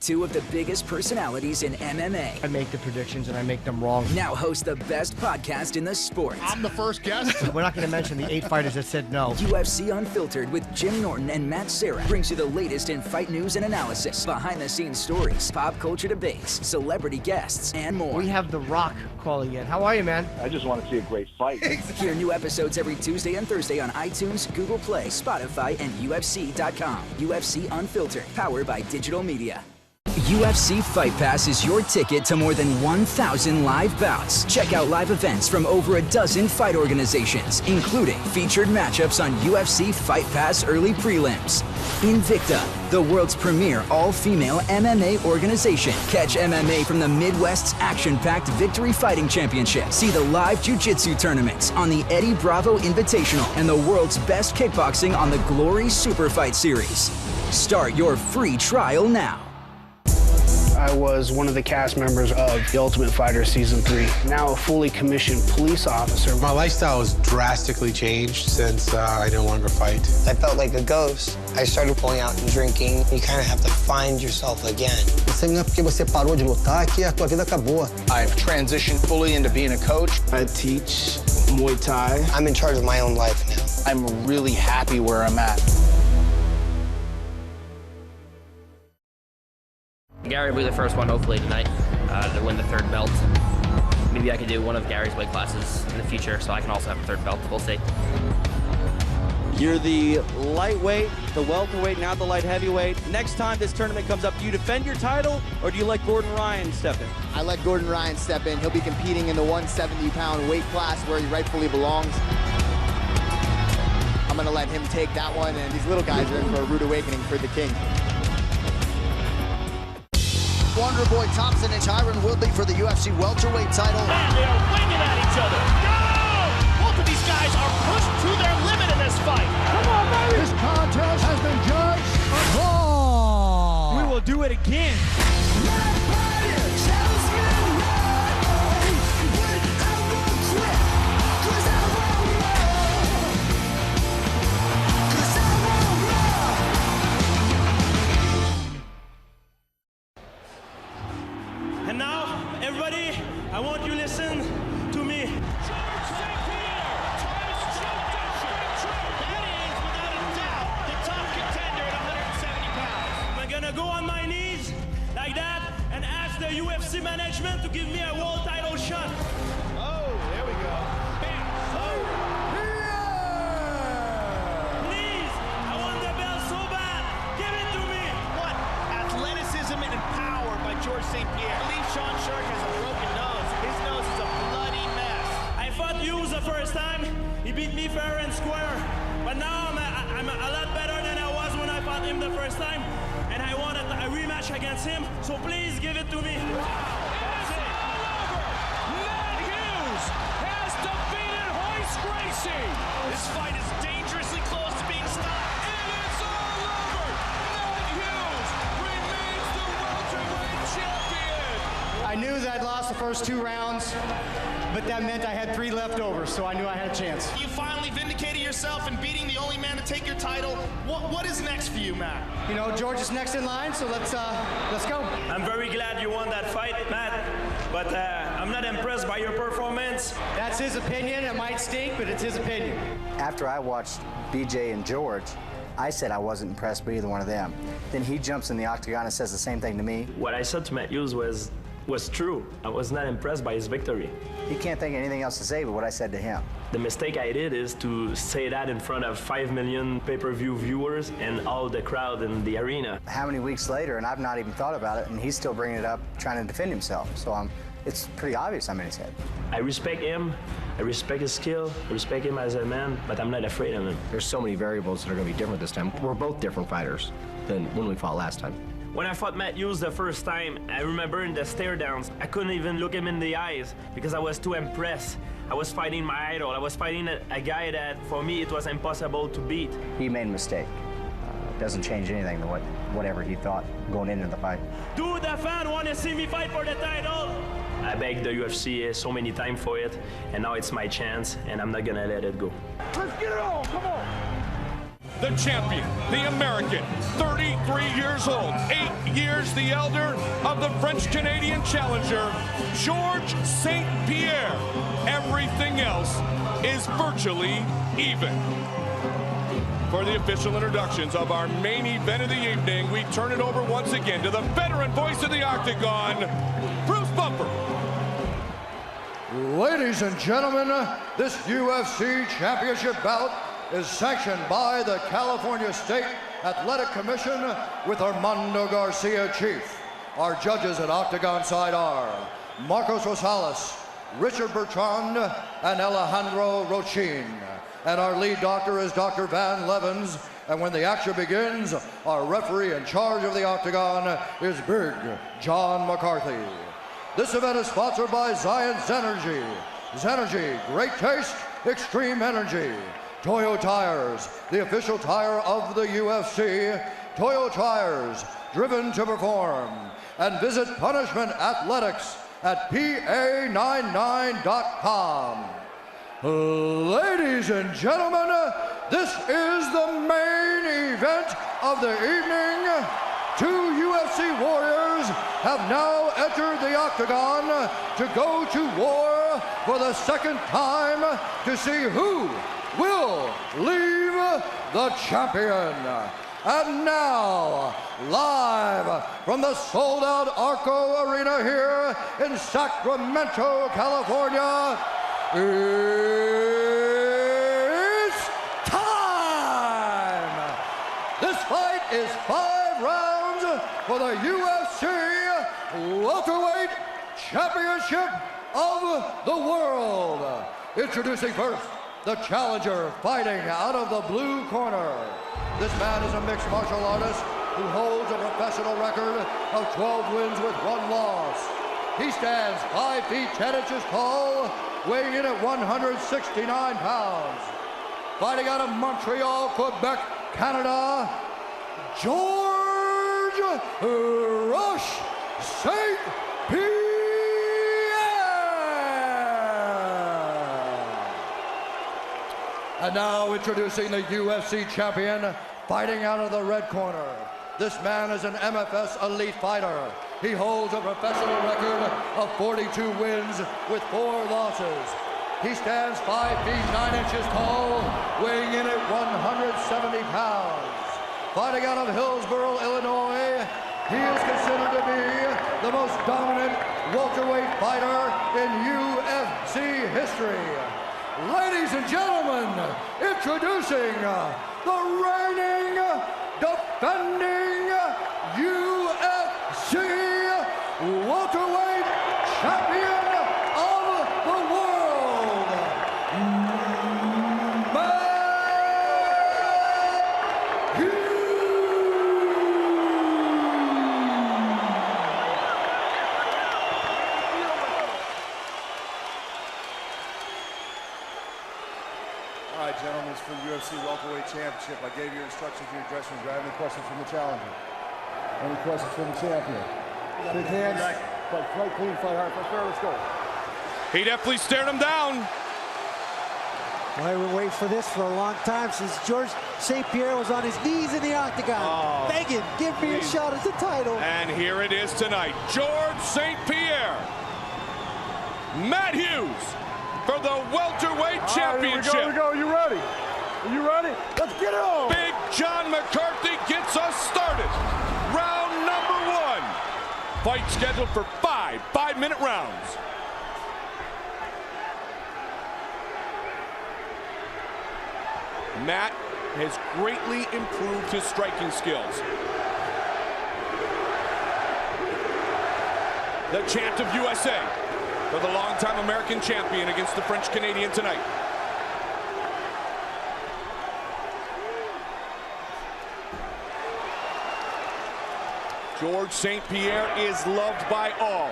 two of the biggest personalities in MMA. I make the predictions and I make them wrong. Now host the best podcast in the sport. I'm the first guest. We're not going to mention the 8 fighters that said no. UFC Unfiltered with Jim Norton and Matt Serra brings you the latest in fight news and analysis, behind-the-scenes stories, pop culture debates, celebrity guests, and more. We have The Rock calling in. How are you, man? I just want to see a great fight. Hear new episodes every Tuesday and Thursday on iTunes, Google Play, Spotify, and UFC.com. UFC Unfiltered, powered by digital media. UFC Fight Pass is your ticket to more than 1,000 live bouts. Check out live events from over a dozen fight organizations, including featured matchups on UFC Fight Pass early prelims. Invicta, the world's premier all-female MMA organization. Catch MMA from the Midwest's action-packed Victory Fighting Championship. See the live jiu-jitsu tournaments on the Eddie Bravo Invitational and the world's best kickboxing on the Glory Super Fight Series. Start your free trial now. I was one of the cast members of The Ultimate Fighter Season 3, now a fully commissioned police officer. My lifestyle has drastically changed since I no longer fight. I felt like a ghost. I started going out and drinking. You kind of have to find yourself again. Isso não é porque você parou de lutar que a tua vida acabou. I've transitioned fully into being a coach. I teach Muay Thai. I'm in charge of my own life now. I'm really happy where I'm at. Gary will be the first one, hopefully, tonight to win the 3rd belt. Maybe I could do one of Gary's weight classes in the future, so I can also have a 3rd belt. We'll see. You're the lightweight, the welterweight, now the light heavyweight. Next time this tournament comes up, do you defend your title, or do you let Gordon Ryan step in? I let Gordon Ryan step in. He'll be competing in the 170-pound weight class where he rightfully belongs. I'm going to let him take that one, and these little guys are in for a rude awakening for the king. Wonder Boy Thompson and Tyron Woodley for the UFC welterweight title. Man, they are winging at each other. Go! Both of these guys are pushed to their limit in this fight. Come on, baby! This contest has been judged a draw. We will do it again. And now, everybody, I want you to listen to me. Georges St-Pierre tries to that is, without a doubt, the top contender at 170 pounds. I'm gonna go on my knees like that and ask the UFC management to give me a world title shot. Oh, there we go. Bam. Oh. Please, I want the belt so bad. Give it to me. What? Athleticism and power by Georges St-Pierre. Sean Shark has a broken nose. His nose is a bloody mess. I fought Hughes the first time. He beat me fair and square. But now I'm a lot better than I was when I fought him the first time. And I want a rematch against him. So please give it to me. Wow, that's it. Matt Hughes has defeated Royce Gracie. This fight is dangerously close to being stopped. And it's all over. Matt Hughes remains the welterweight champion. I knew that I'd lost the first 2 rounds, but that meant I had 3 left over, so I knew I had a chance. You finally vindicated yourself and beating the only man to take your title. What is next for you, Matt? You know, George is next in line, so let's go. I'm very glad you won that fight, Matt, but I'm not impressed by your performance. That's his opinion. It might stink, but it's his opinion. After I watched BJ and George, I said I wasn't impressed by either one of them. Then he jumps in the octagon and says the same thing to me. What I said to Matt Hughes was true. I was not impressed by his victory. He can't think of anything else to say but what I said to him. The mistake I did is to say that in front of 5 million pay-per-view viewers and all the crowd in the arena. How many weeks later, and I've not even thought about it, and he's still bringing it up, trying to defend himself. So it's pretty obvious I'm in his head. I respect him, I respect his skill, I respect him as a man, but I'm not afraid of him. There's so many variables that are going to be different this time. We're both different fighters than when we fought last time. When I fought Matt Hughes the first time, I remember in the stare downs, I couldn't even look him in the eyes because I was too impressed. I was fighting my idol. I was fighting a guy that, for me, it was impossible to beat. He made a mistake. Doesn't change anything to whatever he thought going into the fight. Do the fan want to see me fight for the title? I begged the UFC so many times for it, and now it's my chance, and I'm not gonna let it go. Let's get it on, come on. The champion, the American, 33 years old, 8 years Here's the elder of the French-Canadian challenger, Georges St-Pierre. Everything else is virtually even. For the official introductions of our main event of the evening, we turn it over once again to the veteran voice of the Octagon, Bruce Bumper. Ladies and gentlemen, this UFC championship bout is sanctioned by the California State Athletic Commission with Armando Garcia chief. Our judges at Octagon side are Marcos Rosales, Richard Bertrand, and Alejandro Rochin. And our lead doctor is Dr. Van Levens. And when the action begins, our referee in charge of the Octagon is Big John McCarthy. This event is sponsored by Zions Energy. Zenergy, great taste, extreme energy. Toyo Tires, the official tire of the UFC. Toyo Tires, driven to perform. And visit Punishment Athletics at PA99.com. Ladies and gentlemen, this is the main event of the evening. Two UFC warriors have now entered the Octagon to go to war for the second time to see who will leave the champion. And now, live from the sold-out Arco Arena here in Sacramento, California, it's time! This fight is 5 rounds for the UFC welterweight championship of the world. Introducing first, the challenger fighting out of the blue corner. This man is a mixed martial artist who holds a professional record of 12 wins with 1 loss. He stands 5 feet 10 inches tall, weighing in at 169 pounds. Fighting out of Montreal, Quebec, Canada, Georges St-Pierre. And now introducing the UFC champion, fighting out of the red corner. This man is an MFS elite fighter. He holds a professional record of 42 wins with 4 losses. He stands 5 feet 9 inches tall, weighing in at 170 pounds. Fighting out of Hillsboro, Illinois, he is considered to be the most dominant welterweight fighter in UFC history. Ladies and gentlemen, introducing the reigning, defending UFC welterweight champion of the world, All right, gentlemen, it's for the UFC welterweight championship. I gave you instructions in your dressing room. Do I have any questions from the challenger? Any questions from the champion? Big hands, fight clean, fight hard. Let's go. He definitely stared him down. Well, I've been waiting for this for a long time, since Georges St-Pierre was on his knees in the Octagon, begging, give me a shot at the title. And here it is tonight. Georges St-Pierre, Matt Hughes for the welterweight championship. Here we go. You ready? Are you ready? Let's get it on. Big John McCarthy gets us started. Round number 1. Fight scheduled for 5 5-minute rounds. Matt has greatly improved his striking skills. The chant of USA for the longtime American champion against the French Canadian tonight. Georges St-Pierre is loved by all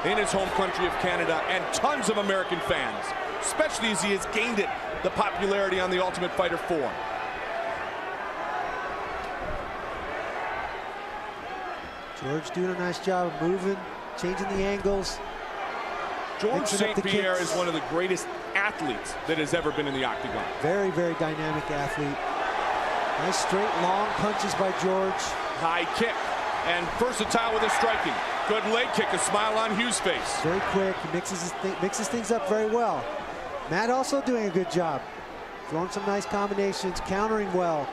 in his home country of Canada and tons of American fans, especially as he has gained the popularity on the Ultimate Fighter 4. George doing a nice job of moving, changing the angles. Georges St-Pierre is one of the greatest athletes that has ever been in the Octagon. Very, very dynamic athlete. Nice straight, long punches by George. High kick. and versatile with his striking. Good leg kick, a smile on Hughes' face. Very quick, he mixes things up very well. Matt also doing a good job. Throwing some nice combinations, countering well.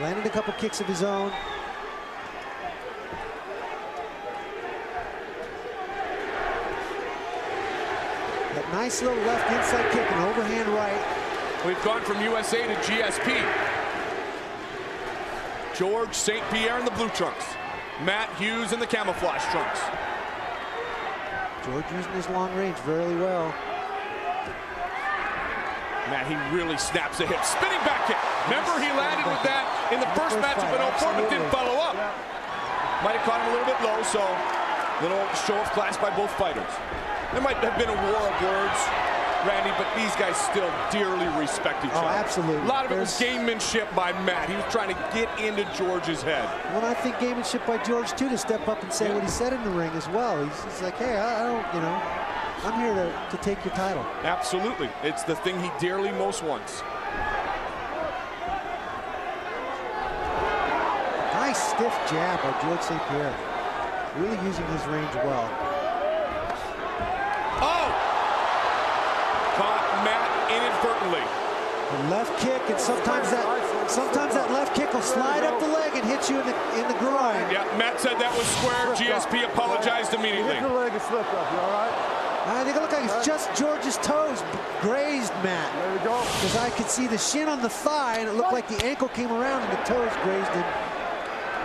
Landed a couple kicks of his own. That nice little left inside kick and overhand right. We've gone from USA to GSP. Georges St-Pierre in the blue trunks. Matt Hughes in the camouflage trunks. George using his long range very well. Matt, he really snaps the hip. Spinning back kick. Remember, he landed with that in the first matchup in 04, but didn't follow up. Might have caught him a little bit low, so a little show of class by both fighters. There might have been a war of words, Randy, but these guys still dearly respect each other. Oh, absolutely. A lot of it was gamemanship by Matt. He was trying to get into George's head. Well, I think gamemanship by George, too, to step up and say what he said in the ring as well. He's like, hey, I don't, you know, I'm here to take your title. Absolutely. It's the thing he dearly most wants. Nice stiff jab by Georges St-Pierre. Really using his range well. Oh! Caught Matt inadvertently. The left kick, and sometimes that left kick will slide up the leg and hit you in the groin. Yeah, Matt said that was square. GSP apologized immediately. Your leg is slipped up. You all right? I think it looked like it's just George's toes grazed Matt. There we go. Because I could see the shin on the thigh, and it looked like the ankle came around and the toes grazed him.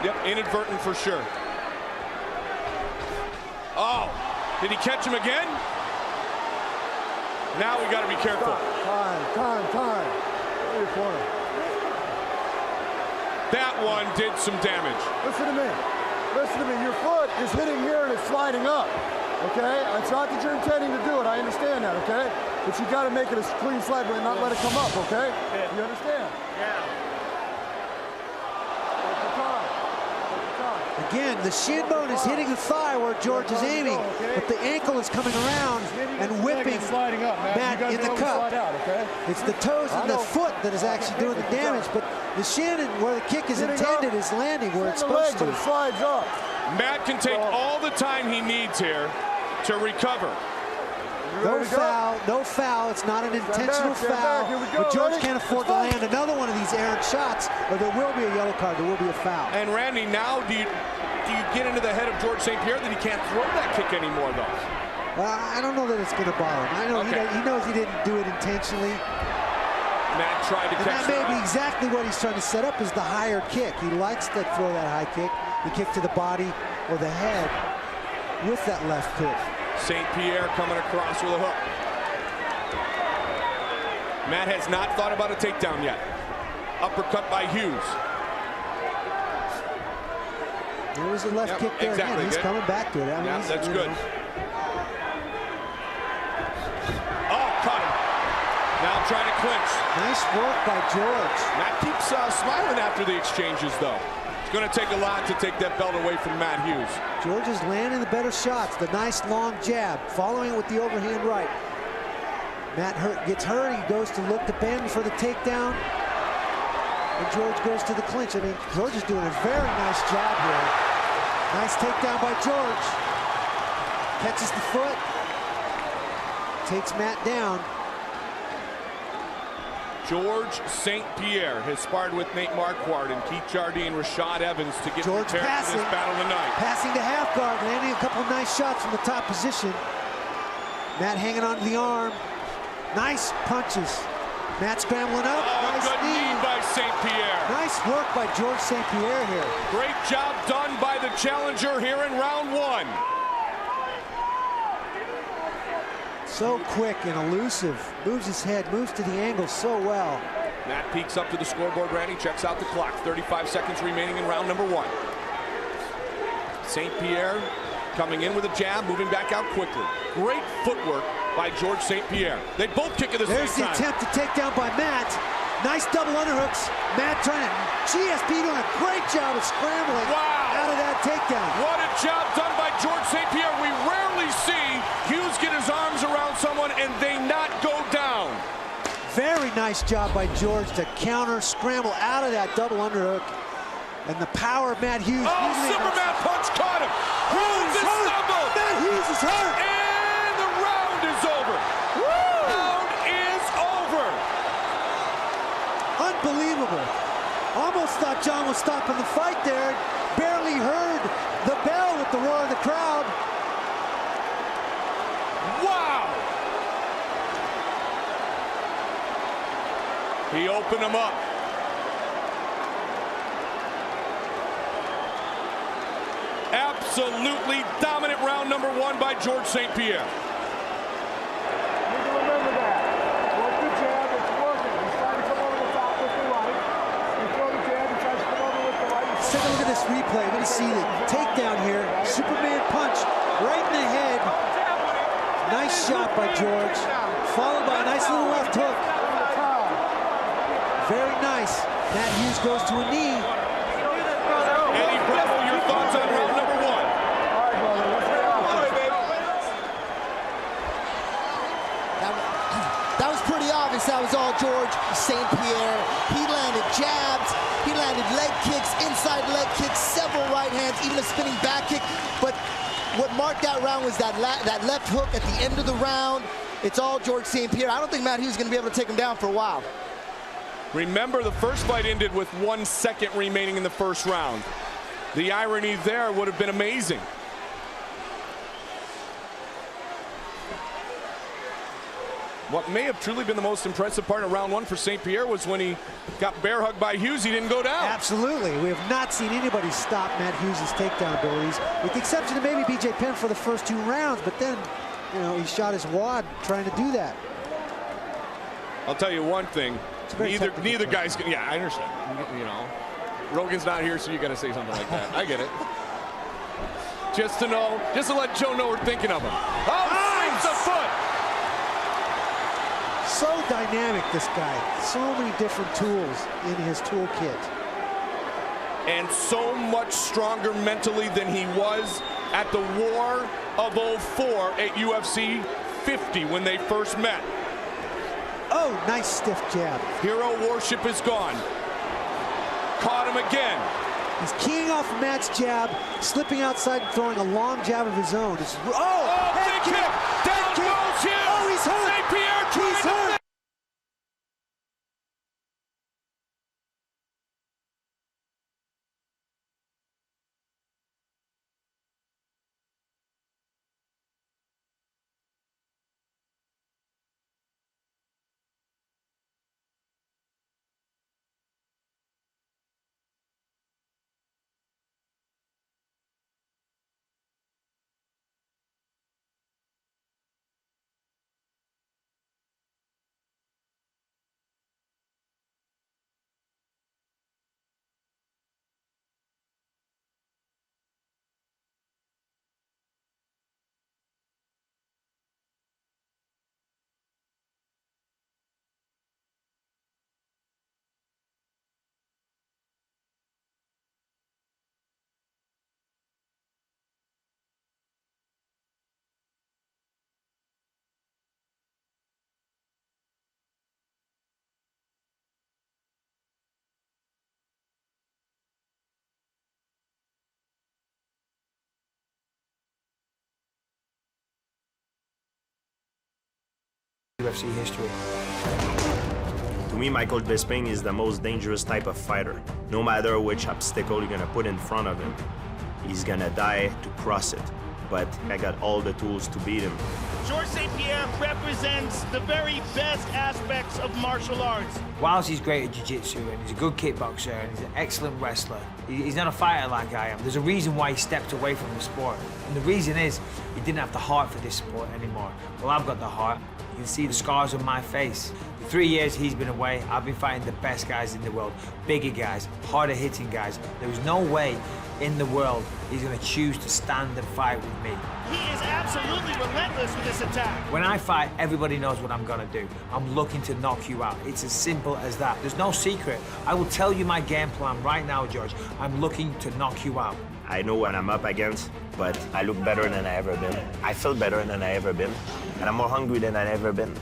Yep, inadvertent for sure. Oh, did he catch him again? Now we got to be careful. Time. In your corner. That one did some damage. Listen to me. Your foot is hitting here and it's sliding up. Okay? It's not that you're intending to do it. I understand that, okay? But you got to make it a clean slide and not let it come up, okay? Yeah. You understand? Yeah. Again, the shin bone is hitting the thigh where George is aiming, but the ankle is coming around and whipping Matt in the cup. It's the toes and the foot that is actually doing the damage, but the shin and where the kick is intended is landing where it's supposed to. Matt can take all the time he needs here to recover. No foul. It's not an intentional foul. But George can't afford to land another one of these errant shots, or there will be a yellow card. There will be a foul. And Randy, now do you get into the head of Georges St-Pierre that he can't throw that kick anymore, though? Well, I don't know that it's going to bother him. I know he knows he didn't do it intentionally. Matt tried to catch that. That may be exactly what he's trying to set up, is the higher kick. He likes to throw that high kick, the kick to the body or the head with that left hook. St-Pierre coming across with a hook. Matt has not thought about a takedown yet. Uppercut by Hughes. There was a left kick there. Exactly. Again, he's coming back to it. I mean, that's good. Oh, caught him. Now trying to clinch. Nice work by George. Matt keeps smiling after the exchanges, though. It's going to take a lot to take that belt away from Matt Hughes. George is landing the better shots. The nice long jab, following it with the overhand right. Matt gets hurt. He goes to look to bend for the takedown. And George goes to the clinch. I mean, George is doing a very nice job here. Nice takedown by George. Catches the foot. Takes Matt down. Georges St-Pierre has sparred with Nate Marquardt and Keith Jardine, Rashad Evans to get prepared for this battle tonight. Passing to half guard, landing a couple of nice shots from the top position. Matt hanging onto the arm. Nice punches. Matt scrambling up. Nice good knee by St-Pierre. Nice work by Georges St-Pierre here. Great job done by the challenger here in round one. So quick and elusive. Moves his head, moves to the angle so well. Matt peeks up to the scoreboard, Randy, checks out the clock. 35 seconds remaining in round number one. St-Pierre coming in with a jab, moving back out quickly. Great footwork by Georges St-Pierre. They both kick at the same time. There's the attempt to take down by Matt. Nice double underhooks. Matt trying to, GSP doing a great job of scrambling out of that takedown. What a job done by Georges St-Pierre. We rarely see Hughes get his arms around someone and they not go down. Very nice job by George to counter, scramble out of that double underhook. And the power of Matt Hughes. Oh, Superman punch caught him. Hughes is stumbled. Matt Hughes is hurt. And the round is over. Round is over. Unbelievable. Almost thought John was stopping the fight there. Barely heard the bell with the roar of the crowd. Wow. He opened him up. Absolutely dominant round number 1 by Georges St-Pierre. You can remember that. Work the jab, it's working. He's trying to come over the top with the right. You throw the jab, he tries to come over with the right. Let's take a look at this replay. Let me see the takedown here. Superman punch right in the head. Nice shot by George. Followed by a nice little left hook. Very nice. Matt Hughes goes to a knee. Eddie Bravo, your thoughts on round number 1? That was pretty obvious. That was all Georges St-Pierre. He landed jabs. He landed leg kicks, inside leg kicks, several right hands, even a spinning back kick. But what marked that round was that left hook at the end of the round. It's all Georges St-Pierre. I don't think Matt Hughes is going to be able to take him down for a while. Remember, the first fight ended with 1 second remaining in the first round. The irony there would have been amazing. What may have truly been the most impressive part of round 1 for St-Pierre was when he got bear hugged by Hughes, he didn't go down. Absolutely. We have not seen anybody stop Matt Hughes' takedown abilities, with the exception of maybe BJ Penn for the first 2 rounds, but then, you know, he shot his wad trying to do that. I'll tell you one thing. Neither guy's gonna, yeah, I understand. You know, Rogan's not here, so you got to say something like that. I get it. Just to know, just to let Joe know we're thinking of him. Oh, swings the foot. So dynamic, this guy. So many different tools in his toolkit. And so much stronger mentally than he was at the War of 04 at UFC 50 when they first met. Oh, nice stiff jab. Hero worship is gone. Caught him again. He's keying off Matt's jab, slipping outside and throwing a long jab of his own. Head kick! Down goes Hughes! Oh, he's hurt! St-Pierre He's hurt! UFC history. To me, Michael Bisping is the most dangerous type of fighter. No matter which obstacle you're gonna put in front of him, he's gonna die to cross it. But I got all the tools to beat him. Georges St-Pierre represents the very best aspects of martial arts. Whilst he's great at jiu-jitsu and he's a good kickboxer and he's an excellent wrestler, he's not a fighter like I am. There's a reason why he stepped away from the sport. And the reason is he didn't have the heart for this sport anymore. Well, I've got the heart. You can see the scars on my face. The 3 years he's been away, I've been fighting the best guys in the world, bigger guys, harder hitting guys. There was no way in the world he's gonna choose to stand and fight with me. He is absolutely relentless with this attack. When I fight, everybody knows what I'm gonna do. I'm looking to knock you out. It's as simple as that. There's no secret. I will tell you my game plan right now, George. I'm looking to knock you out. I know what I'm up against, but I look better than I ever been. I feel better than I ever been, and I'm more hungry than I ever been.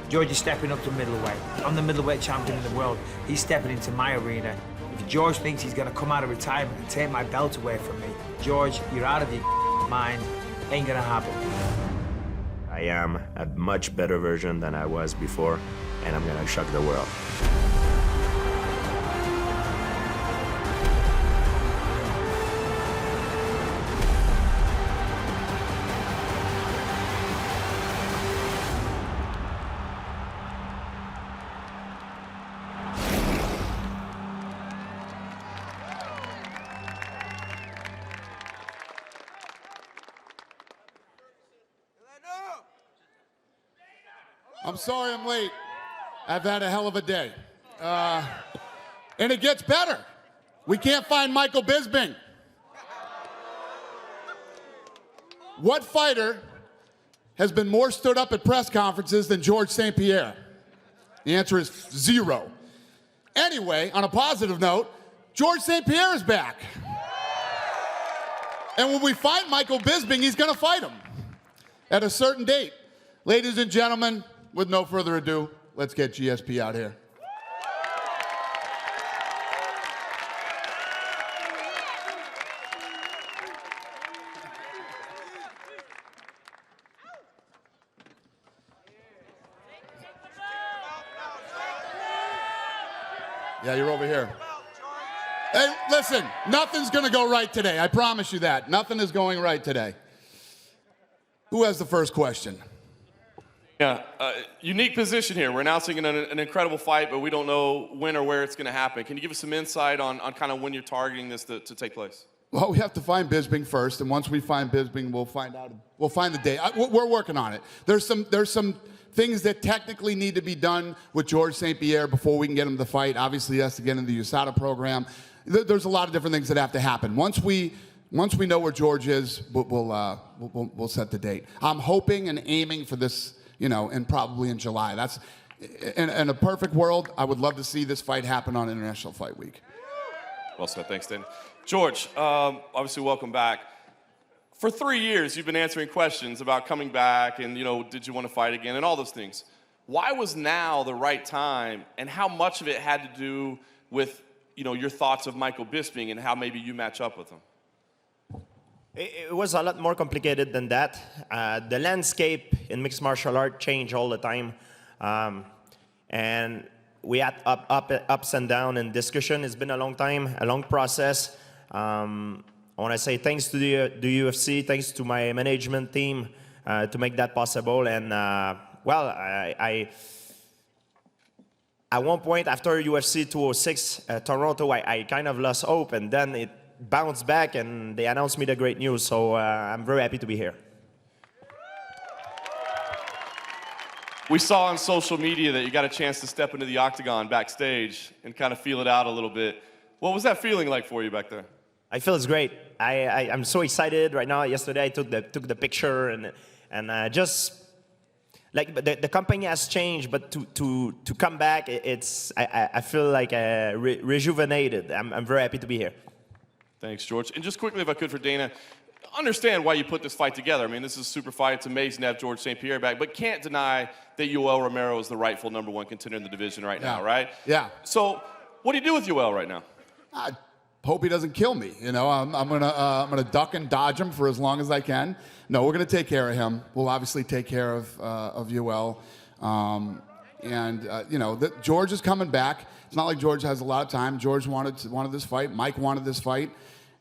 George is stepping up to middleweight. I'm the middleweight champion in the world. He's stepping into my arena. If George thinks he's gonna come out of retirement and take my belt away from me, George, you're out of your mind. Ain't gonna happen. I am a much better version than I was before, and I'm gonna shock the world. I'm sorry I'm late. I've had a hell of a day. And it gets better. We can't find Michael Bisping. What fighter has been more stood up at press conferences than Georges St-Pierre? The answer is 0. Anyway, on a positive note, Georges St-Pierre is back. And when we find Michael Bisping, he's gonna fight him at a certain date. Ladies and gentlemen, with no further ado, let's get GSP out here. Yeah, you're over here. Hey, listen, nothing's gonna go right today. I promise you that. Nothing is going right today. Who has the first question? Yeah, unique position here. We're announcing an incredible fight, but we don't know when or where it's going to happen. Can you give us some insight on kind of when you're targeting this to take place? Well, we have to find Bisping first, and once we find Bisping, we'll find out. We'll find the date. We're working on it. There's some things that technically need to be done with Georges St-Pierre before we can get him to fight. Obviously, he has to get into the USADA program. There's a lot of different things that have to happen. Once we know where George is, we'll set the date. I'm hoping and aiming for this, and probably in July. That's in a perfect world. I would love to see this fight happen on International Fight Week. Well said. Thanks, Dan. George, obviously, welcome back. For 3 years, you've been answering questions about coming back and, did you want to fight again and all those things. Why was now the right time, and how much of it had to do with, your thoughts of Michael Bisping and how maybe you match up with him? It was a lot more complicated than that. The landscape in mixed martial art changed all the time. And we had ups and downs and discussion. It's been a long time, a long process. I want to say thanks to the UFC, thanks to my management team to make that possible. And, at one point after UFC 206 Toronto, I kind of lost hope, and then it bounced back and they announced me the great news, so I'm very happy to be here. We saw on social media that you got a chance to step into the Octagon backstage and kind of feel it out a little bit. What was that feeling like for you back there? I feel it's great. I'm so excited right now. Yesterday I took the picture and just like the company has changed, but to come back, I feel like rejuvenated. I'm very happy to be here. Thanks, George. And just quickly, if I could, for Dana, understand why you put this fight together. I mean, this is a super fight. It's amazing to have Georges St-Pierre back, but can't deny that Yoel Romero is the rightful #1 contender in the division right now, right? Yeah. So, what do you do with Yoel right now? I hope he doesn't kill me. I'm gonna duck and dodge him for as long as I can. No, we're gonna take care of him. We'll obviously take care of Yoel. George is coming back. It's not like George has a lot of time. George wanted this fight. Mike wanted this fight.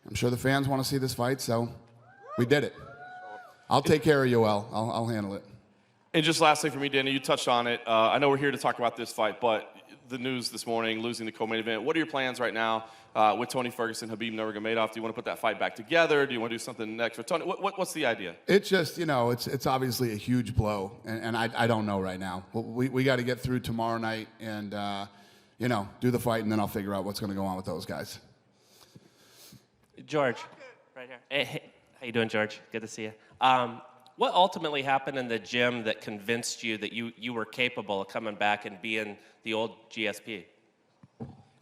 I'm sure the fans want to see this fight, so we did it. I'll take care of Yoel. I'll handle it. And just lastly for me, Dana, you touched on it. I know we're here to talk about this fight, but the news this morning, losing the co-main event. What are your plans right now with Tony Ferguson, Khabib Nurmagomedov? Do you want to put that fight back together? Do you want to do something next for Tony? What's the idea? It's just, it's obviously a huge blow, and I don't know right now. We got to get through tomorrow night and, do the fight, and then I'll figure out what's going to go on with those guys. George, right here. Hey, how you doing, George? Good to see you. What ultimately happened in the gym that convinced you that you were capable of coming back and being the old GSP?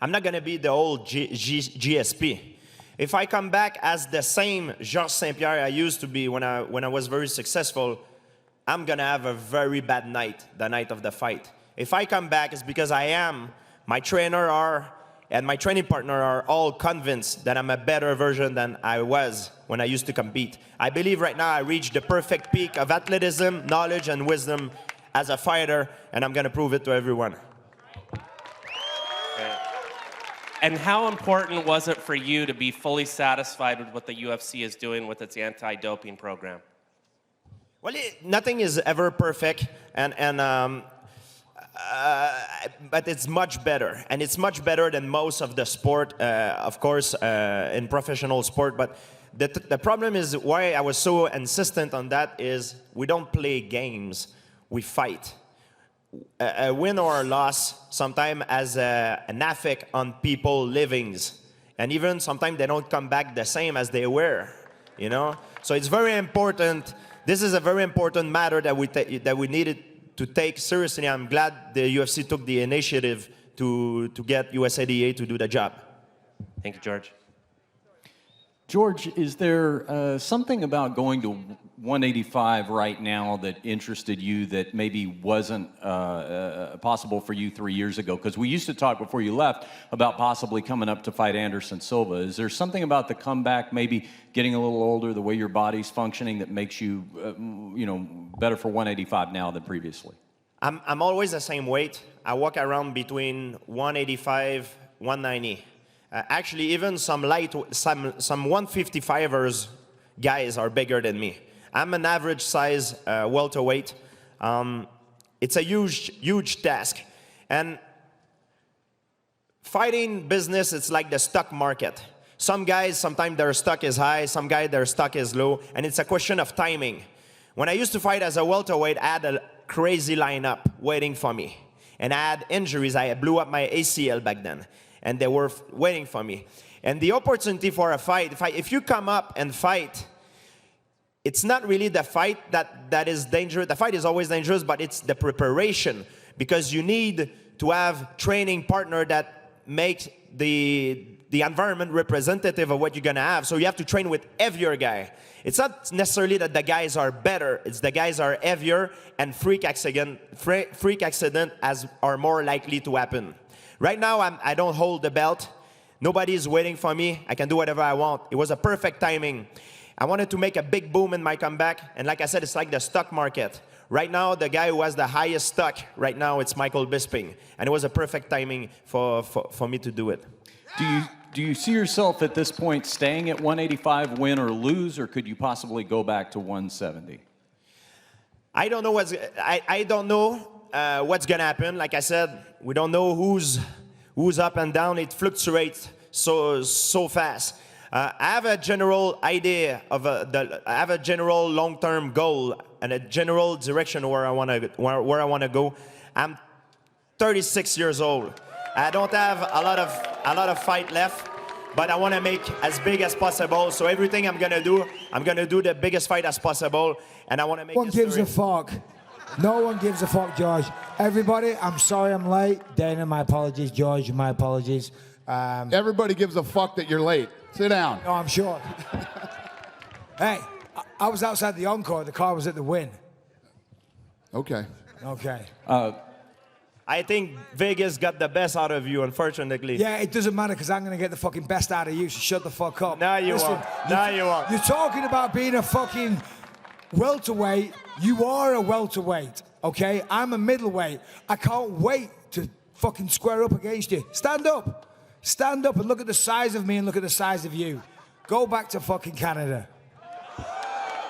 I'm not going to be the old GSP. If I come back as the same Georges St-Pierre I used to be when I was very successful, I'm going to have a very bad night, the night of the fight. If I come back, it's because I am, my trainer are, and my training partner are all convinced that I'm a better version than I was when I used to compete. I believe right now I reached the perfect peak of athleticism, knowledge, and wisdom as a fighter, and I'm going to prove it to everyone. And how important was it for you to be fully satisfied with what the UFC is doing with its anti-doping program? Well, nothing is ever perfect, but it's much better, and it's much better than most of the sport, of course, in professional sport. But the problem is why I was so insistent on that is we don't play games, we fight. A win or a loss sometimes has an effect on people's livings, and even sometimes they don't come back the same as they were, you know. So it's very important. This is a very important matter that we needed to take seriously. I'm glad the UFC took the initiative to get USADA to do the job. Thank you, George. George, is there something about going to 185 right now that interested you that maybe wasn't possible for you 3 years ago? Because we used to talk before you left about possibly coming up to fight Anderson Silva. Is there something about the comeback, maybe getting a little older, the way your body's functioning, that makes you, better for 185 now than previously? I'm always the same weight. I walk around between 185, 190. Actually, even some 155ers guys are bigger than me. I'm an average size welterweight. It's a huge task. And fighting business, it's like the stock market. Some guys, sometimes their stock is high, some guys, their stock is low, and it's a question of timing. When I used to fight as a welterweight, I had a crazy lineup waiting for me. And I had injuries. I blew up my ACL back then. And they were waiting for me. And the opportunity for a fight, if you come up and fight, it's not really the fight that is dangerous. The fight is always dangerous, but it's the preparation. Because you need to have training partner that makes the environment representative of what you're going to have. So you have to train with heavier guy. It's not necessarily that the guys are better. It's the guys are heavier, and freak accident are more likely to happen. Right now, I don't hold the belt. Nobody is waiting for me. I can do whatever I want. It was a perfect timing. I wanted to make a big boom in my comeback. And like I said, it's like the stock market. Right now, the guy who has the highest stock right now, it's Michael Bisping. And it was a perfect timing for me to do it. Do you see yourself at this point staying at 185, win or lose, or could you possibly go back to 170? I don't know what's going to happen. Like I said, we don't know who's up and down. It fluctuates so fast. I have a general idea of I have a general long-term goal and a general direction where I want to go. I'm 36 years old. I don't have a lot of fight left, but I want to make as big as possible. So everything I'm gonna do the biggest fight as possible, and I want to make. No one gives a fuck. No one gives a fuck, George. Everybody, I'm sorry I'm late. Dana, my apologies. George, my apologies. Everybody gives a fuck that you're late. Sit down. No, I'm sure. Hey, I was outside the Encore. The car was at the Win. Okay. Okay. I think Vegas got the best out of you, unfortunately. Yeah, it doesn't matter because I'm going to get the fucking best out of you, so shut the fuck up. No, you won't. No, you won't. You're talking about being a fucking welterweight. You are a welterweight, okay? I'm a middleweight. I can't wait to fucking square up against you. Stand up. Stand up and look at the size of me and look at the size of you. Go back to fucking Canada.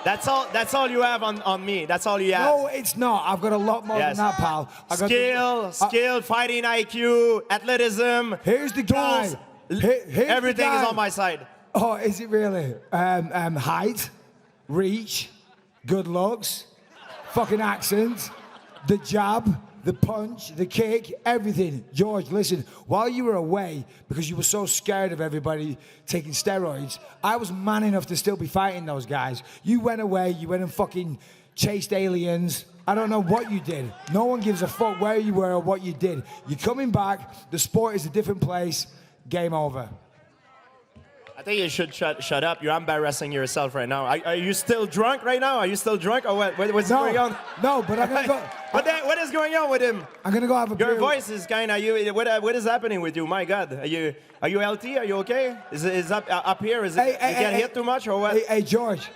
That's all you have on me. That's all you have. No, it's not. I've got a lot more than that, pal. Skill, fighting IQ, athleticism. Here's the guy. Everything is on my side. Oh, is it really? Height, reach, good looks, fucking accent, the jab, the punch, the kick, everything. George, listen, while you were away, because you were so scared of everybody taking steroids, I was man enough to still be fighting those guys. You went away, you went and fucking chased aliens. I don't know what you did. No one gives a fuck where you were or what you did. You're coming back, the sport is a different place, game over. I think you should shut up. You're embarrassing yourself right now. Are you still drunk right now? Are you still drunk or what? What's going on? No, but I'm gonna go. What is going on with him? I'm gonna go have a beer. Your voice is kind of what is happening with you? My God, are you healthy? Are you okay? Is up here? Is it you get hit too much or what? Hey, George,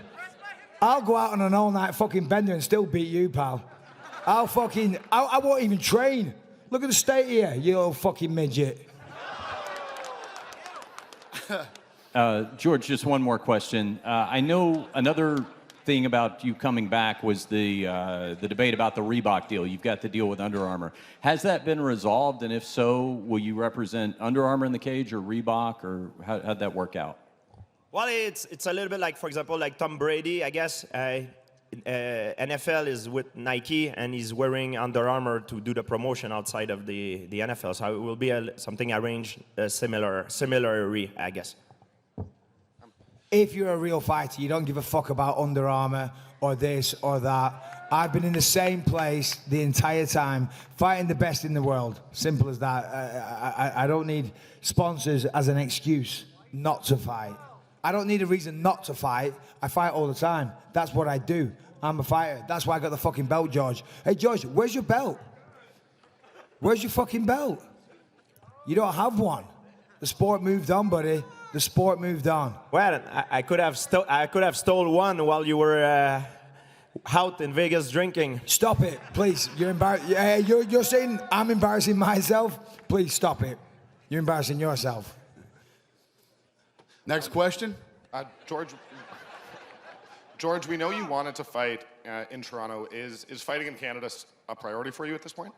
I'll go out on an all-night fucking bender and still beat you, pal. I won't even train. Look at the state here, you old fucking midget. George, just one more question. I know another thing about you coming back was the debate about the Reebok deal. You've got the deal with Under Armour. Has that been resolved? And if so, will you represent Under Armour in the cage or Reebok, or how'd that work out? Well, it's a little bit like, for example, like Tom Brady, I guess. NFL is with Nike, and he's wearing Under Armour to do the promotion outside of the NFL. So it will be something arranged similarly, I guess. If you're a real fighter, you don't give a fuck about Under Armour or this or that. I've been in the same place the entire time, fighting the best in the world. Simple as that. I don't need sponsors as an excuse not to fight. I don't need a reason not to fight. I fight all the time. That's what I do. I'm a fighter. That's why I got the fucking belt, George. Hey, George, where's your belt? Where's your fucking belt? You don't have one. The sport moved on, buddy. The sport moved on. Well, I could have stole one while you were out in Vegas drinking. Stop it, please. You're you're saying I'm embarrassing myself? Please stop it. You're embarrassing yourself. Next question. George, we know you wanted to fight in Toronto. Is fighting in Canada a priority for you at this point?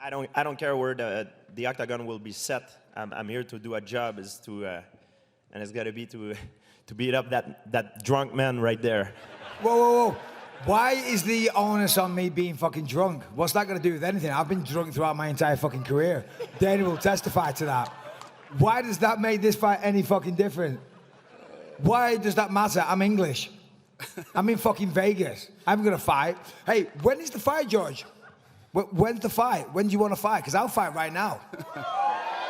I don't care where the Octagon will be set. I'm here to do a job, and it's got to be to beat up that drunk man right there. Whoa. Why is the onus on me being fucking drunk? What's that got to do with anything? I've been drunk throughout my entire fucking career. Danny will testify to that. Why does that make this fight any fucking different? Why does that matter? I'm English. I'm in fucking Vegas. I'm going to fight. Hey, when is the fight, George? When's the fight? When do you want to fight? Because I'll fight right now.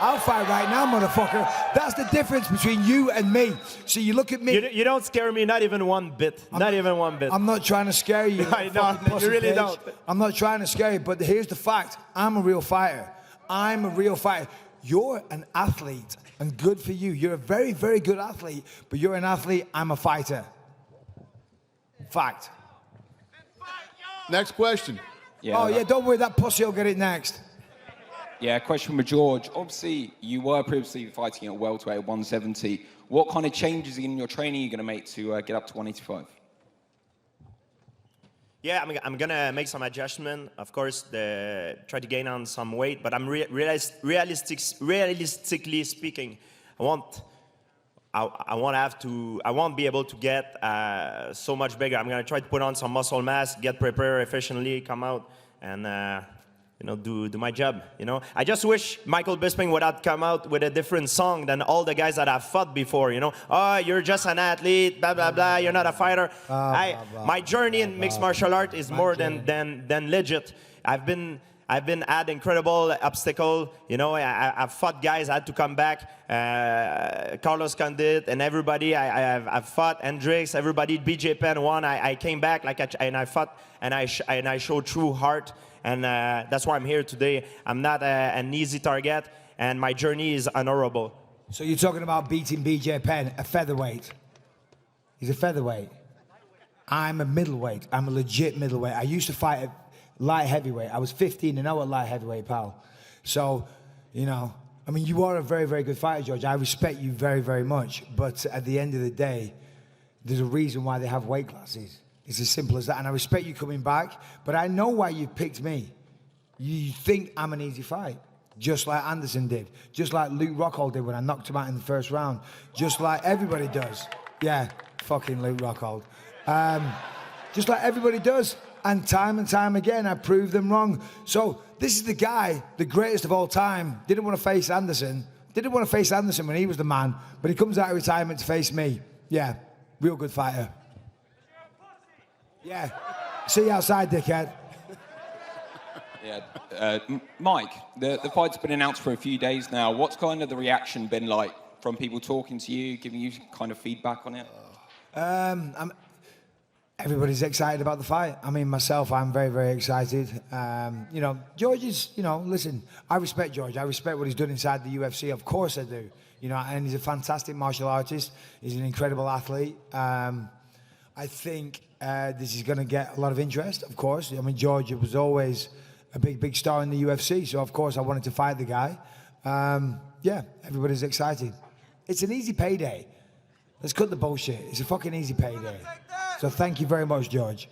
I'll fight right now, motherfucker. That's the difference between you and me. So you look at me. You don't scare me, not even one bit. Not even one bit. I'm not trying to scare you. I know, you really don't. I'm not trying to scare you, but here's the fact. I'm a real fighter. I'm a real fighter. You're an athlete, and good for you. You're a very, very good athlete, but you're an athlete. I'm a fighter. Fact. Next question. Yeah, don't worry, that pussy will get it next. Yeah, question for George. Obviously, you were previously fighting at welterweight at 170. What kind of changes in your training are you going to make to get up to 185? Yeah, I'm gonna make some adjustment. Of course, try to gain on some weight, but I'm realistically speaking, I won't be able to get so much bigger. I'm gonna try to put on some muscle mass, get prepared efficiently, come out, and do my job. I just wish Michael Bisping would have come out with a different song than all the guys that I've fought before. Oh, you're just an athlete, blah blah blah. You're not a fighter. My journey in mixed martial art is more than legit. I've been at incredible obstacle. I've fought guys. I had to come back. Carlos Condit and everybody. I've fought Hendricks. Everybody. BJ Penn won. I came back and I fought and I showed true heart. And that's why I'm here today. I'm not an easy target, and my journey is honorable. So you're talking about beating BJ Penn, a featherweight. He's a featherweight. I'm a middleweight. I'm a legit middleweight. I used to fight at light heavyweight. I was 15-0 at light heavyweight, pal. So, you are a very, very good fighter, George. I respect you very, very much. But at the end of the day, there's a reason why they have weight classes. It's as simple as that. And I respect you coming back, but I know why you picked me. You think I'm an easy fight, just like Anderson did, just like Luke Rockhold did when I knocked him out in the first round, just like everybody does. Yeah, fucking Luke Rockhold. Just like everybody does. And time again, I proved them wrong. So this is the guy, the greatest of all time, didn't want to face Anderson. Didn't want to face Anderson when he was the man, but he comes out of retirement to face me. Yeah, real good fighter. Yeah. See you outside, dickhead. Yeah. Mike, the fight's been announced for a few days now. What's kind of the reaction been like from people talking to you, giving you kind of feedback on it? Everybody's excited about the fight. I mean, myself, I'm very, very excited. You know, George is, you know, listen, I respect George. I respect what he's done inside the UFC. Of course I do. You know, and he's a fantastic martial artist. He's an incredible athlete. I think this is going to get a lot of interest, of course. I mean, George was always a big, big star in the UFC. So, of course, I wanted to fight the guy. Yeah, everybody's excited. It's an easy payday. Let's cut the bullshit. It's a fucking easy payday. So thank you very much, George.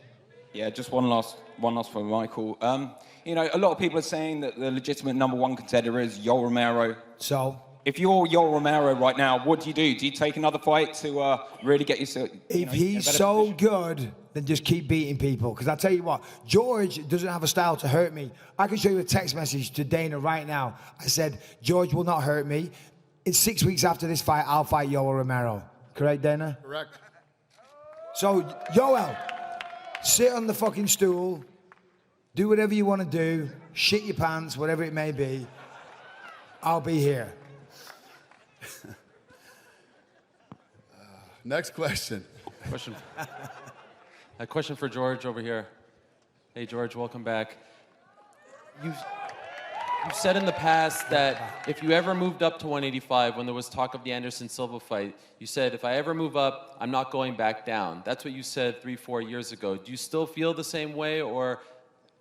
Yeah, just one last for Michael. You know, a lot of people are saying that the legitimate #1 contender is Yoel Romero. So? If you're Yoel Romero right now, what do you do? Do you take another fight to really get yourself? If he's so good, then just keep beating people. Because I'll tell you what, George doesn't have a style to hurt me. I can show you a text message to Dana right now. I said, George will not hurt me. In 6 weeks after this fight, I'll fight Yoel Romero. Correct, Dana? Correct. So, Yoel, sit on the fucking stool, do whatever you want to do, shit your pants, whatever it may be. I'll be here. Next question. A question for George over here. Hey, George, welcome back. You've said in the past that if you ever moved up to 185, when there was talk of the Anderson Silva fight, you said, if I ever move up, I'm not going back down. That's what you said 3-4 years ago. Do you still feel the same way, or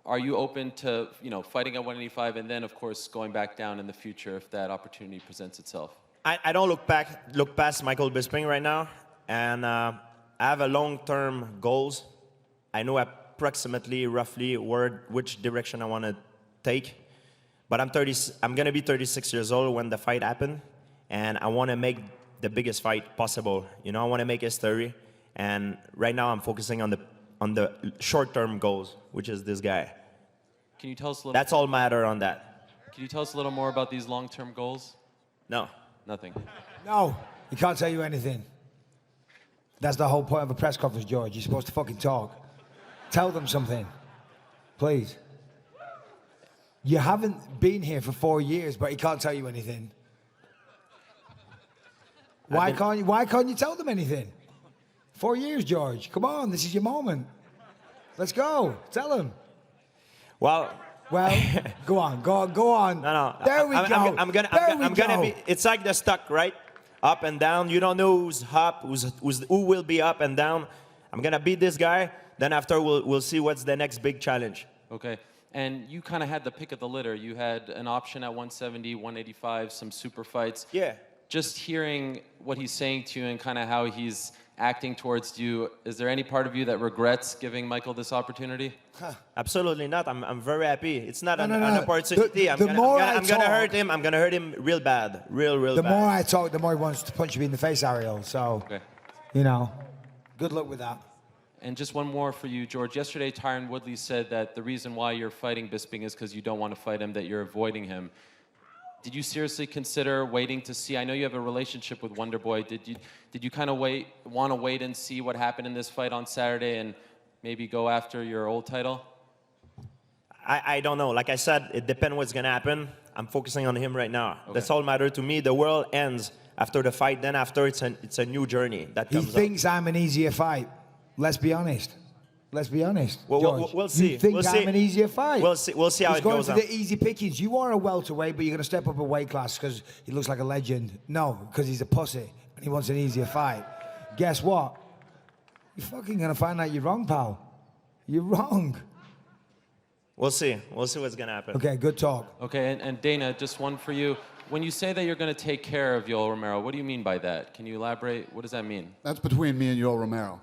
are you open to, you know, fighting at 185 and then, of course, going back down in the future if that opportunity presents itself? I don't look past Michael Bisping right now, and I have a long-term goals. I know approximately, roughly, which direction I want to take. But I'm going to be 36 years old when the fight happens, and I want to make the biggest fight possible. You know, I want to make history, and right now I'm focusing on the short-term goals, which is this guy. Can you tell us a little? That's all matter on that. Can you tell us a little more about these long-term goals? No. Nothing. No, he can't tell you anything. That's the whole point of a press conference, George. You're supposed to fucking talk. Tell them something, please. You haven't been here for 4 years, but he can't tell you anything. Why can't you tell them anything? 4 years, George. Come on, this is your moment. Let's go. Tell them. Well, go on. No. There we go. I'm gonna be. It's like the stock, right? Up and down. You don't know who's up, who will be up and down. I'm gonna beat this guy. Then after we'll see what's the next big challenge. Okay. And you kind of had the pick of the litter. You had an option at 170, 185, some super fights. Yeah. Just hearing what he's saying to you and kind of how he's acting towards you, is there any part of you that regrets giving Michael this opportunity? Absolutely not. I'm very happy. It's not an no. opportunity. I'm gonna hurt him. I'm gonna hurt him real bad. Real bad. The more I talk, the more he wants to punch me in the face, Ariel. So, you know, good luck with that. And just one more for you, George. Yesterday, Tyron Woodley said that the reason why you're fighting Bisping is because you don't want to fight him, that you're avoiding him. Did you seriously consider waiting to see? I know you have a relationship with Wonderboy. Did you kind of want to wait and see what happened in this fight on Saturday and maybe go after your old title? I don't know. Like I said, it depends what's gonna happen. I'm focusing on him right now. Okay. That's all matter to me. The world ends after the fight. Then after it's a new journey that comes. He thinks I'm an easier fight. Let's be honest. Let's be honest. Well, we'll see. You think I'm an easier fight? We'll see how it goes. He's going for the easy pickings. You are a welterweight, but you're going to step up a weight class because he looks like a legend. No, because he's a pussy and he wants an easier fight. Guess what? You're fucking going to find out you're wrong, pal. You're wrong. We'll see. We'll see what's going to happen. Okay, good talk. Okay, and Dana, just one for you. When you say that you're going to take care of Yoel Romero, what do you mean by that? Can you elaborate? What does that mean? That's between me and Yoel Romero.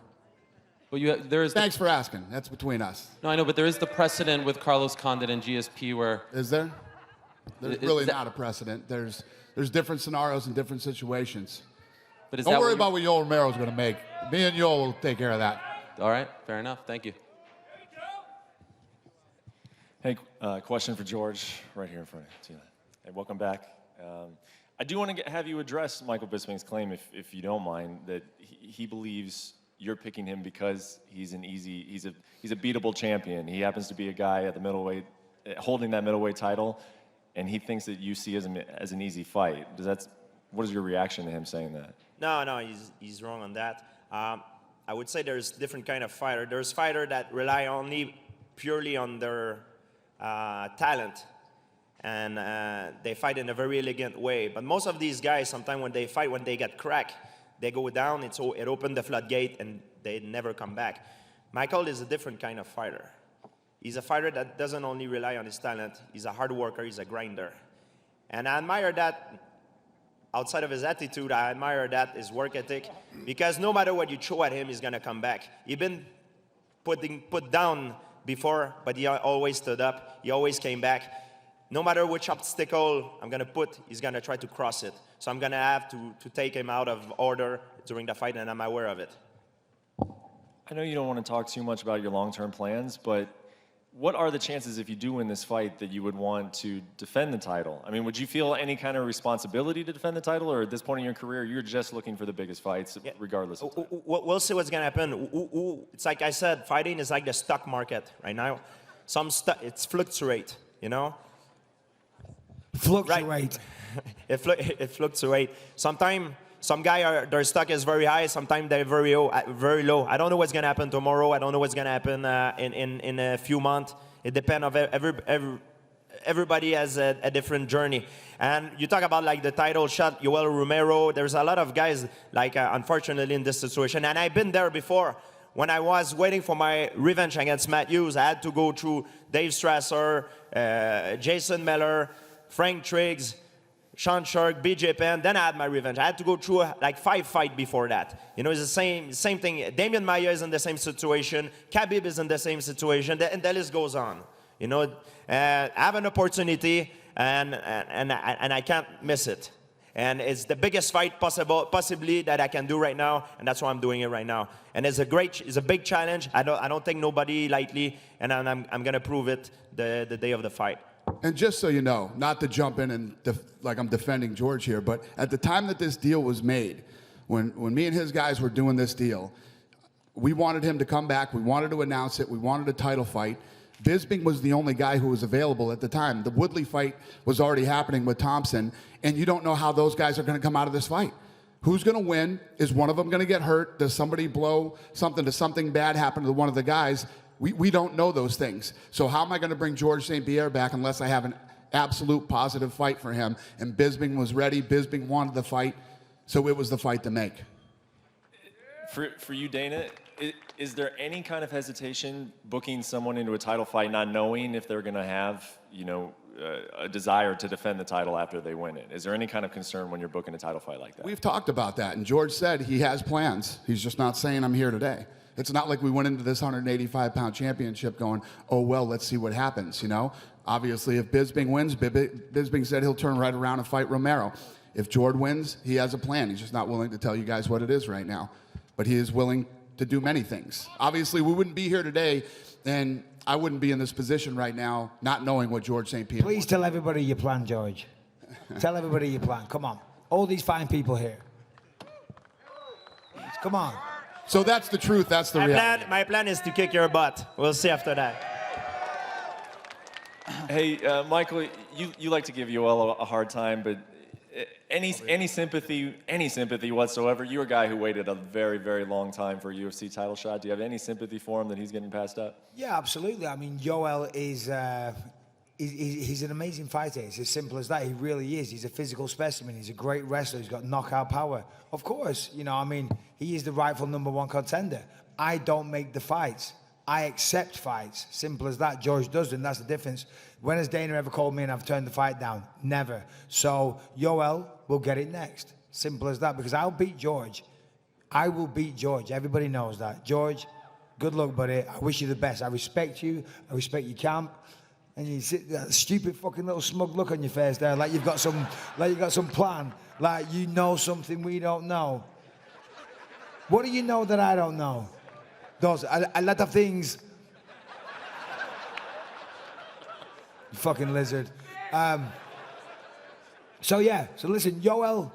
Well, Thanks for asking. That's between us. No, I know, but there is the precedent with Carlos Condit and GSP where... Is there? There's really not a precedent. There's different scenarios and different situations. But Don't worry about what Yoel Romero's going to make. Me and Yoel will take care of that. All right, fair enough. Thank you. Hey, question for George right here in front of you. Hey, welcome back. I do want to have you address Michael Bisping's claim, if you don't mind, that he believes you're picking him because he's a beatable champion. He happens to be a guy at the middleweight, holding that middleweight title, and he thinks that you see as an easy fight. what is your reaction to him saying that? No, he's wrong on that. I would say there's different kind of fighter. There's fighter that rely only purely on their talent, and they fight in a very elegant way. But most of these guys, sometimes when they fight, when they get cracked, they go down. It opened the floodgate, and they never come back. Michael is a different kind of fighter. He's a fighter that doesn't only rely on his talent. He's a hard worker. He's a grinder, and I admire that. Outside of his attitude, I admire that, his work ethic, because no matter what you throw at him, he's going to come back. He's been put down before, but he always stood up. He always came back. No matter which obstacle I'm going to put, he's going to try to cross it. So I'm going to have to take him out of order during the fight, and I'm aware of it. I know you don't want to talk too much about your long-term plans, but what are the chances if you do win this fight that you would want to defend the title? I mean, would you feel any kind of responsibility to defend the title, or at this point in your career, you're just looking for the biggest fights, regardless of time? We'll see what's going to happen. It's like I said, fighting is like the stock market right now. It's fluctuate, you know? Fluctuate. Right. It fluctuates. Sometimes some guy, their stock is very high. Sometimes they're very low. I don't know what's going to happen tomorrow. I don't know what's going to happen in a few months. It depends on everybody has a different journey. And you talk about like the title shot, Yoel Romero. There's a lot of guys like unfortunately in this situation. And I've been there before. When I was waiting for my revenge against Matt Hughes, I had to go through Dave Strasser, Jason Miller, Frank Triggs, Sean Shark, BJ Penn, then I had my revenge. I had to go through like 5 fights before that. You know, it's the same thing. Damian Maia is in the same situation. Khabib is in the same situation, and the list goes on. You know, I have an opportunity, and I can't miss it. And it's the biggest fight possibly that I can do right now, and that's why I'm doing it right now. And it's a big challenge. I don't take nobody lightly, and I'm gonna prove it the day of the fight. And just so you know, not to jump in and like I'm defending George here, but at the time that this deal was made, when me and his guys were doing this deal, we wanted him to come back. We wanted to announce it. We wanted a title fight. Bisping was the only guy who was available at the time. The Woodley fight was already happening with Thompson, and you don't know how those guys are going to come out of this fight. Who's going to win? Is one of them going to get hurt? Does somebody blow something? Does something bad happen to one of the guys? We don't know those things. So how am I going to bring Georges St-Pierre back unless I have an absolute positive fight for him? And Bisping was ready. Bisping wanted the fight. So it was the fight to make. For you, Dana, is there any kind of hesitation booking someone into a title fight not knowing if they're going to have, you know, a desire to defend the title after they win it? Is there any kind of concern when you're booking a title fight like that? We've talked about that, and George said he has plans. He's just not saying I'm here today. It's not like we went into this 185-pound championship going, oh, well, let's see what happens, you know? Obviously, if Bisping wins, Bisping said he'll turn right around and fight Romero. If George wins, he has a plan. He's just not willing to tell you guys what it is right now. But he is willing to do many things. Obviously, we wouldn't be here today, and I wouldn't be in this position right now not knowing what Georges St-Pierre Please tell everybody your plan, George. Tell everybody your plan. Come on. All these fine people here. Come on. So that's the truth. That's the reality. My plan is to kick your butt. We'll see after that. Hey, Michael, you like to give Yoel a hard time, but any sympathy whatsoever? You're a guy who waited a very, very long time for a UFC title shot. Do you have any sympathy for him that he's getting passed up? Yeah, absolutely. I mean, Yoel is he's an amazing fighter. It's as simple as that. He really is. He's a physical specimen. He's a great wrestler. He's got knockout power. Of course, you know, I mean, he is the rightful #1 contender. I don't make the fights. I accept fights. Simple as that. George doesn't. That's the difference. When has Dana ever called me and I've turned the fight down? Never. So Yoel will get it next. Simple as that. Because I'll beat George. I will beat George. Everybody knows that. George, good luck, buddy. I wish you the best. I respect you. I respect your camp. And you sit that stupid fucking little smug look on your face there, like you've got some plan, like you know something we don't know. What do you know that I don't know? Those a lot of things. You fucking lizard. So listen, Yoel,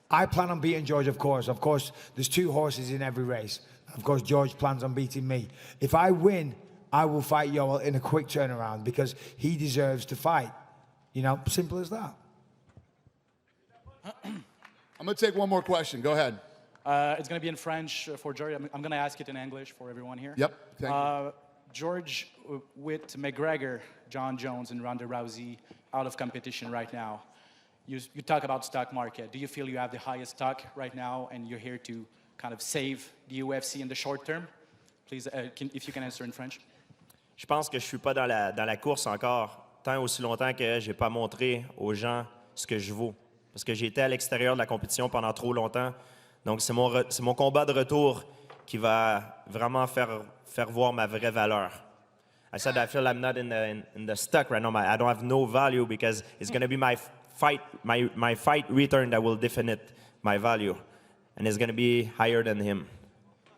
I plan on beating George, of course. Of course, there's 2 horses in every race. Of course, George plans on beating me. If I win, I will fight Yoel in a quick turnaround because he deserves to fight. You know, simple as that. I'm going to take one more question. Go ahead. It's going to be in French for George. I'm going to ask it in English for everyone here. Yep. Thank you. George, with McGregor, John Jones, and Ronda Rousey out of competition right now, you talk about stock market. Do you feel you have the highest stock right now and you're here to kind of save the UFC in the short term? Please, if you can answer in French. Je pense que je suis pas dans la course encore tant aussi longtemps que j'ai pas montré aux gens ce que je vaux. Parce que j'ai été à l'extérieur de la compétition pendant trop longtemps. Donc, c'est mon combat de retour qui va vraiment faire voir ma vraie valeur. I said I feel I'm not in the stuck right now. I don't have no value because it's going to be my fight return that will define my value. And it's going to be higher than him.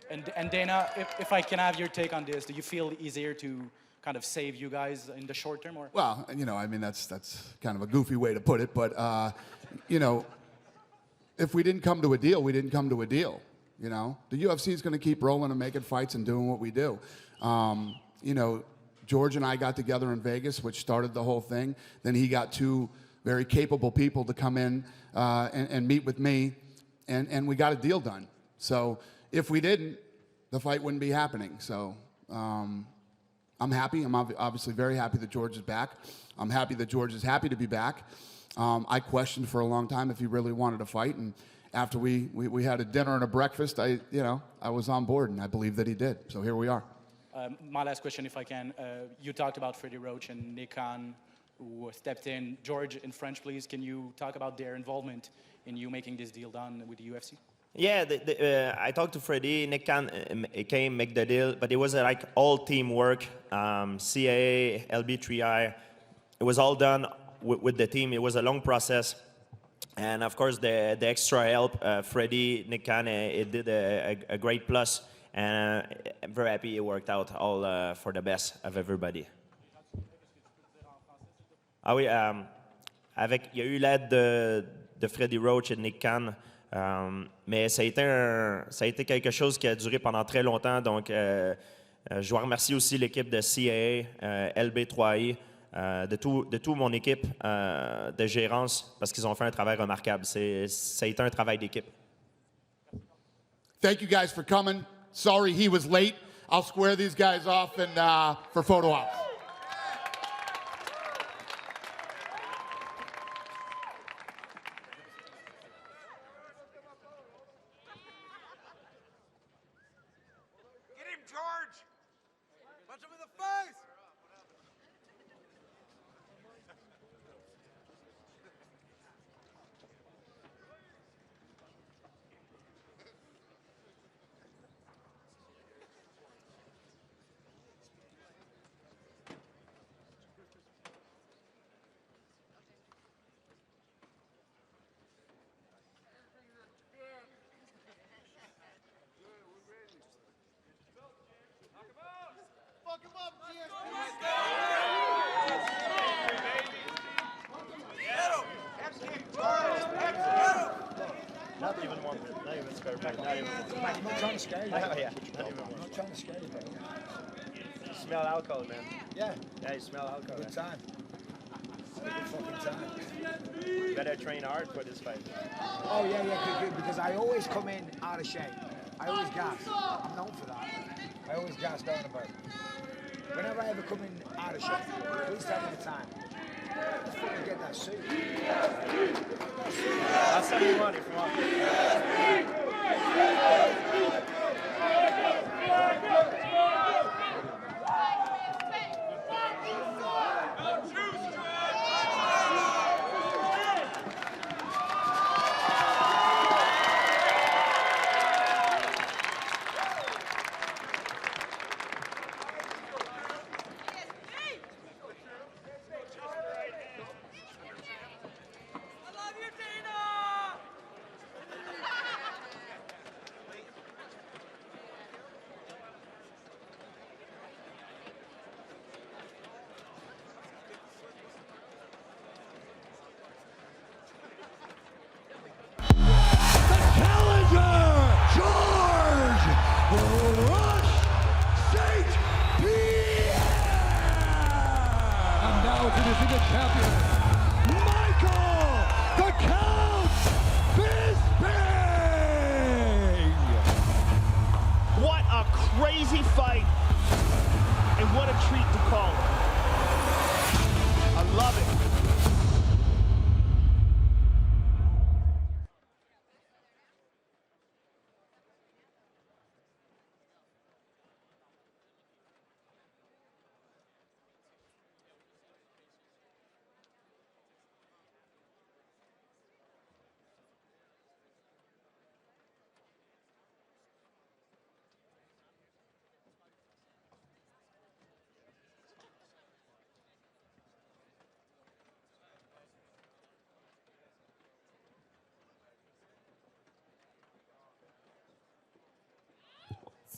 And Dana, if I can have your take on this, do you feel easier to kind of save you guys in the short term? Or? Well, you know, I mean, that's kind of a goofy way to put it, but, you know, if we didn't come to a deal, we didn't come to a deal, you know? The UFC is going to keep rolling and making fights and doing what we do. You know, George and I got together in Vegas, which started the whole thing. Then he got two very capable people to come in and meet with me, and we got a deal done. So if we didn't, the fight wouldn't be happening. So I'm happy. I'm obviously very happy that George is back. I'm happy that George is happy to be back. I questioned for a long time if he really wanted to fight, and after we had a dinner and a breakfast, I was on board, and I believe that he did. So here we are. My last question, if I can. You talked about Freddie Roach and Nick Khan, who stepped in. George, in French, please, can you talk about their involvement in you making this deal done with the UFC? Yeah, I talked to Freddie. Nick Khan came make the deal, but it was like all teamwork. CAA, LB3I, it was all done with the team. It was a long process. And of course, the extra help, Freddie, Nick Khan, it did a great plus. And I'm very happy it worked out all for the best of everybody. Ah oui, il y a eu l'aide de Freddie Roach et de Nick Khan, mais ça a été quelque chose qui a duré pendant très longtemps. Donc, je dois remercier aussi l'équipe de CAA, LB3I, de tout mon équipe de gérance, parce qu'ils ont fait un travail remarquable. Ça a été un travail d'équipe. Thank you guys for coming. Sorry he was late. I'll square these guys off and for photo ops. Get him, George! Punch him in the face! Not even one minute. Not even spare minute. Not even one. I'm not trying to scare you. Oh, yeah. I'm not trying to scare you, bro. You smell alcohol, man. Yeah. Yeah, you smell alcohol. Good time. Good fucking time. You better train hard for this fight. Oh, yeah, good, because I always come in out of shape. I always gas. I'm known for that. I always gas down about. Whenever I ever come in out of shape, please tell me the time. Let's fucking get that suit. I'll send you money if you want. Champion, Michael the Count Bisping! crazy fight, and what a treat to call it. I love it.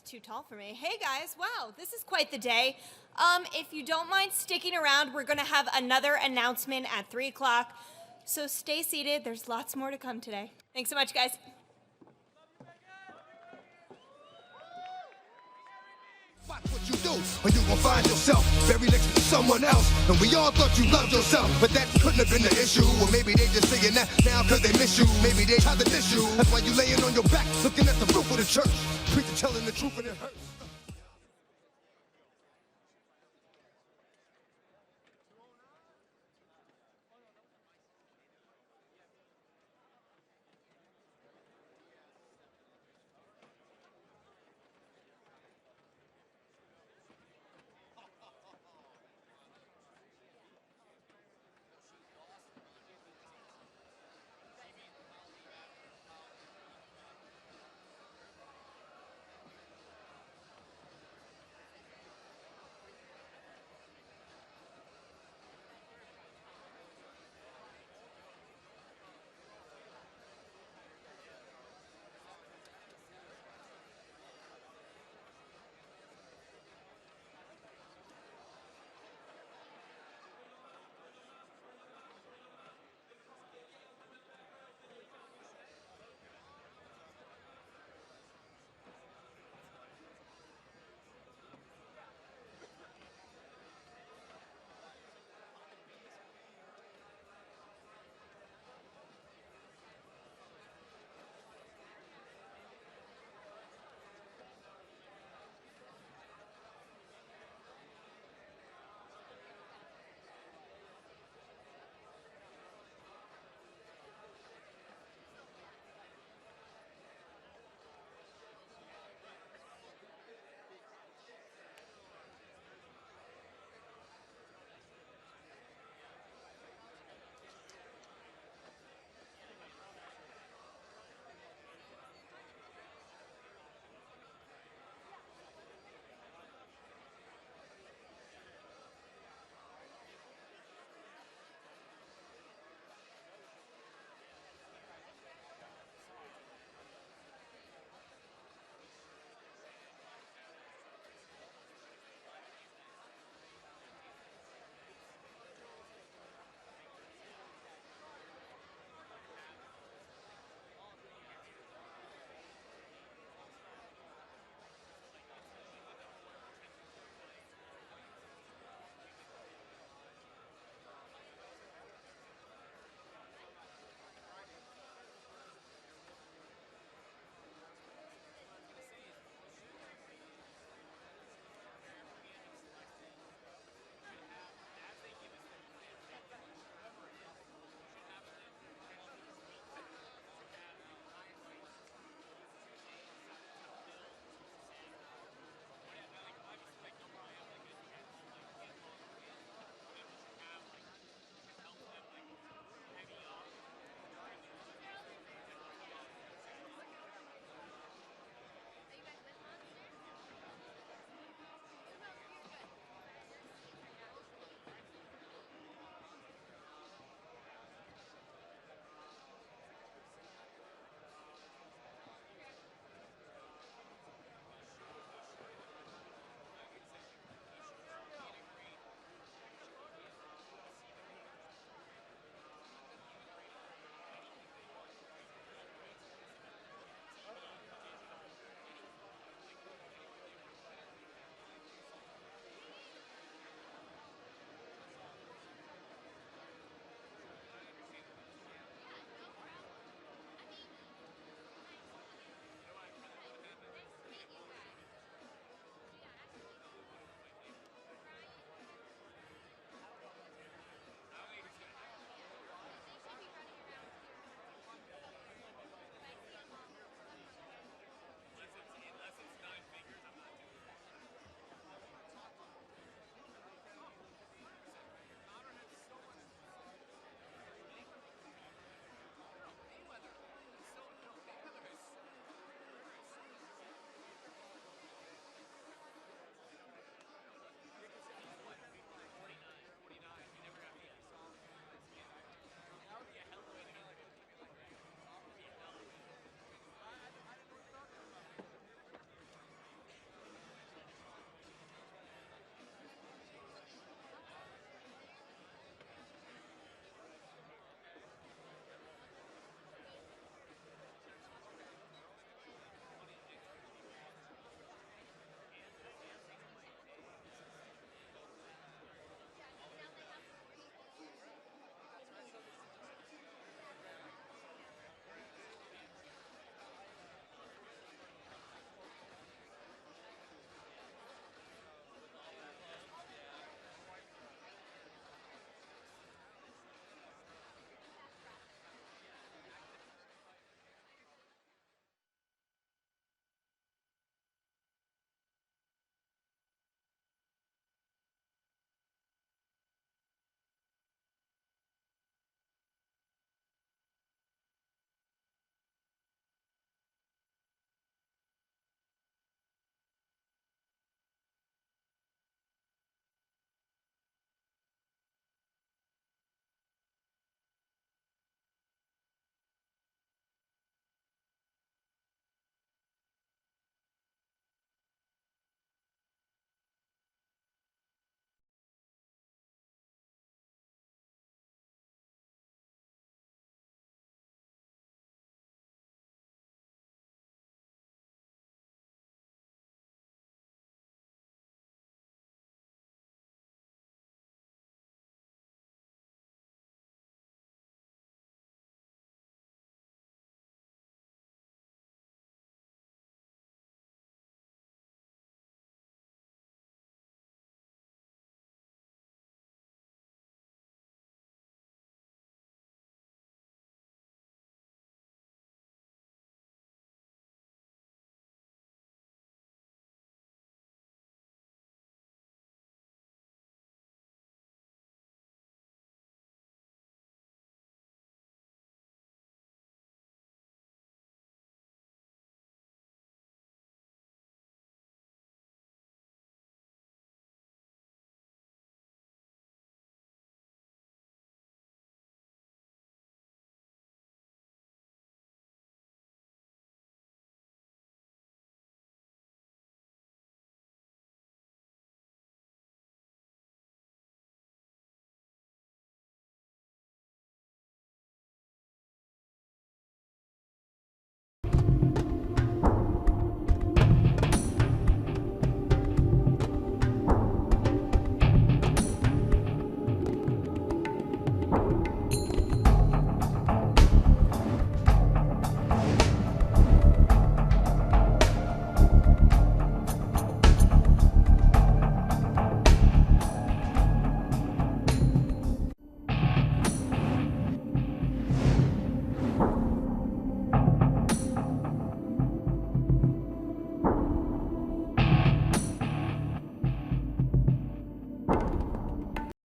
Too tall for me. Hey guys, wow, this is quite the day. If you don't mind sticking around, we're gonna have another announcement at 3 o'clock. So stay seated, there's lots more to come today. Thanks so much, guys. Watch what you do, or you gon' find yourself very next to someone else. And we all thought you loved yourself, but that couldn't have been the issue. Or maybe they just saying that now cause they miss you. Maybe they tried to diss you. That's why you laying on your back, looking at the roof of the church. Preacher telling the truth and it hurts.